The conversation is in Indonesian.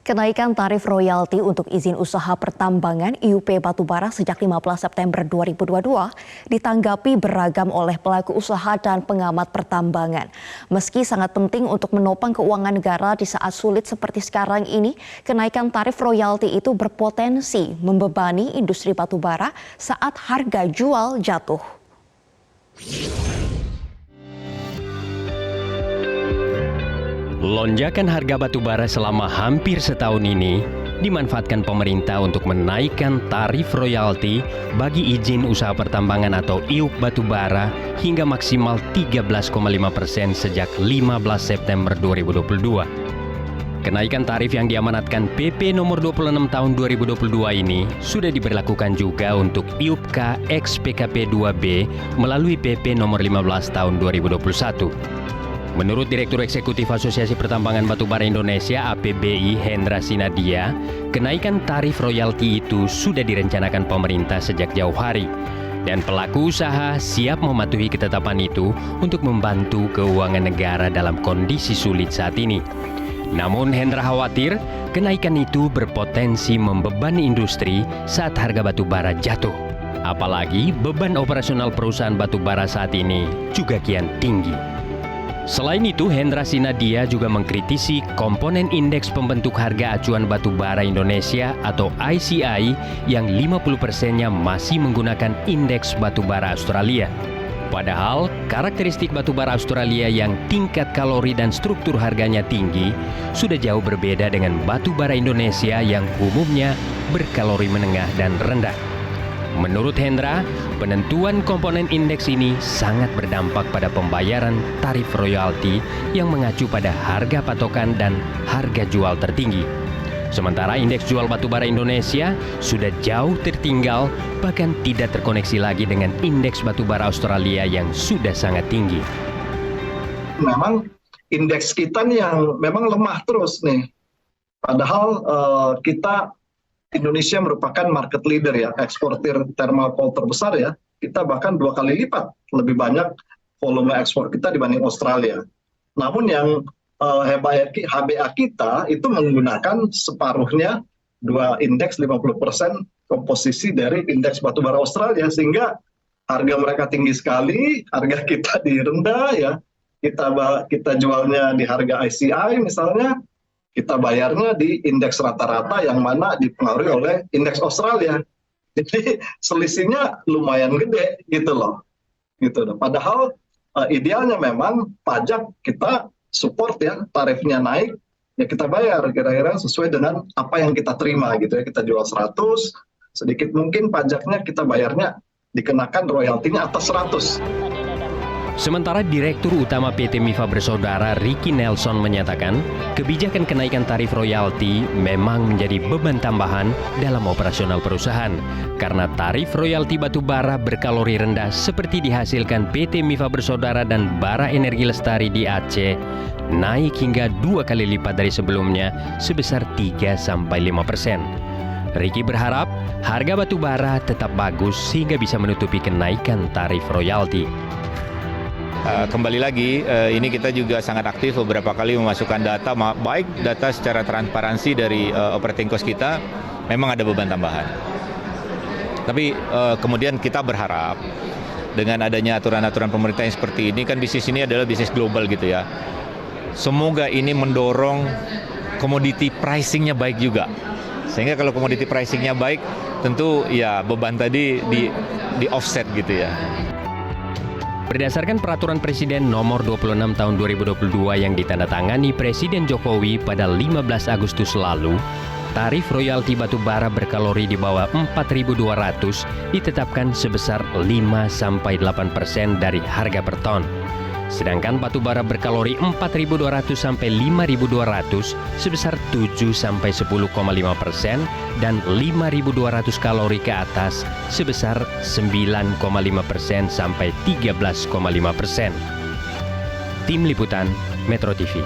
Kenaikan tarif royalti untuk izin usaha pertambangan IUP Batubara sejak 15 September 2022 ditanggapi beragam oleh pelaku usaha dan pengamat pertambangan. Meski sangat penting untuk menopang keuangan negara di saat sulit seperti sekarang ini, kenaikan tarif royalti itu berpotensi membebani industri batubara saat harga jual jatuh. Lonjakan harga batubara selama hampir setahun ini dimanfaatkan pemerintah untuk menaikkan tarif royalti bagi izin usaha pertambangan atau IUP batubara hingga maksimal 13,5% sejak 15 September 2022. Kenaikan tarif yang diamanatkan PP nomor 26 tahun 2022 ini sudah diberlakukan juga untuk IUPK ex PKP 2B melalui PP nomor 15 tahun 2021. Menurut Direktur Eksekutif Asosiasi Pertambangan Batubara Indonesia (APBI) Hendra Sinadia, kenaikan tarif royalti itu sudah direncanakan pemerintah sejak jauh hari. Dan pelaku usaha siap mematuhi ketetapan itu untuk membantu keuangan negara dalam kondisi sulit saat ini. Namun Hendra khawatir kenaikan itu berpotensi membebani industri saat harga batubara jatuh. Apalagi beban operasional perusahaan batubara saat ini juga kian tinggi. Selain itu, Hendra Sinadia juga mengkritisi komponen indeks pembentuk harga acuan batubara Indonesia atau ICI yang 50%-nya masih menggunakan indeks batubara Australia. Padahal, karakteristik batubara Australia yang tingkat kalori dan struktur harganya tinggi sudah jauh berbeda dengan batubara Indonesia yang umumnya berkalori menengah dan rendah. Menurut Hendra, penentuan komponen indeks ini sangat berdampak pada pembayaran tarif royalti yang mengacu pada harga patokan dan harga jual tertinggi. Sementara indeks jual batubara Indonesia sudah jauh tertinggal, bahkan tidak terkoneksi lagi dengan indeks batubara Australia yang sudah sangat tinggi. Memang indeks kita nih yang memang lemah terus nih. Padahal kita Indonesia merupakan market leader ya, eksportir thermal coal terbesar ya. Kita bahkan 2 kali lipat lebih banyak volume ekspor kita dibanding Australia. Namun yang HBA kita itu menggunakan separuhnya 2 indeks 50% komposisi dari indeks batubara Australia, sehingga harga mereka tinggi sekali, harga kita rendah ya. Kita jualnya di harga ICI misalnya, kita bayarnya di indeks rata-rata yang mana dipengaruhi oleh indeks Australia. Jadi selisihnya lumayan gede gitu loh. Gitu. Padahal idealnya memang pajak kita support ya, tarifnya naik, ya kita bayar kira-kira sesuai dengan apa yang kita terima gitu ya. Kita jual 100, sedikit mungkin pajaknya kita bayarnya dikenakan royaltinya atas 100. Sementara Direktur Utama PT Mifa Bersaudara Ricky Nelson menyatakan, kebijakan kenaikan tarif royalti memang menjadi beban tambahan dalam operasional perusahaan karena tarif royalti batubara berkalori rendah seperti dihasilkan PT Mifa Bersaudara dan Bara Energi Lestari di Aceh naik hingga 2 kali lipat dari sebelumnya sebesar 3-5%. Ricky berharap harga batubara tetap bagus sehingga bisa menutupi kenaikan tarif royalti. Kembali lagi, ini kita juga sangat aktif beberapa kali memasukkan data, baik data secara transparansi dari operating cost kita, memang ada beban tambahan. Tapi kemudian kita berharap dengan adanya aturan-aturan pemerintah yang seperti ini, kan bisnis ini adalah bisnis global gitu ya. Semoga ini mendorong commodity pricing-nya baik juga. Sehingga kalau commodity pricing-nya baik, tentu ya beban tadi di offset gitu ya. Berdasarkan Peraturan Presiden Nomor 26 Tahun 2022 yang ditandatangani Presiden Jokowi pada 15 Agustus lalu, tarif royalti batubara berkalori di bawah 4.200 ditetapkan sebesar 5-8% dari harga per ton. Sedangkan batubara berkalori 4.200 sampai 5.200 sebesar 7-10,5% dan 5.200 kalori ke atas sebesar 9,5% sampai 13,5%. Tim Liputan Metro TV.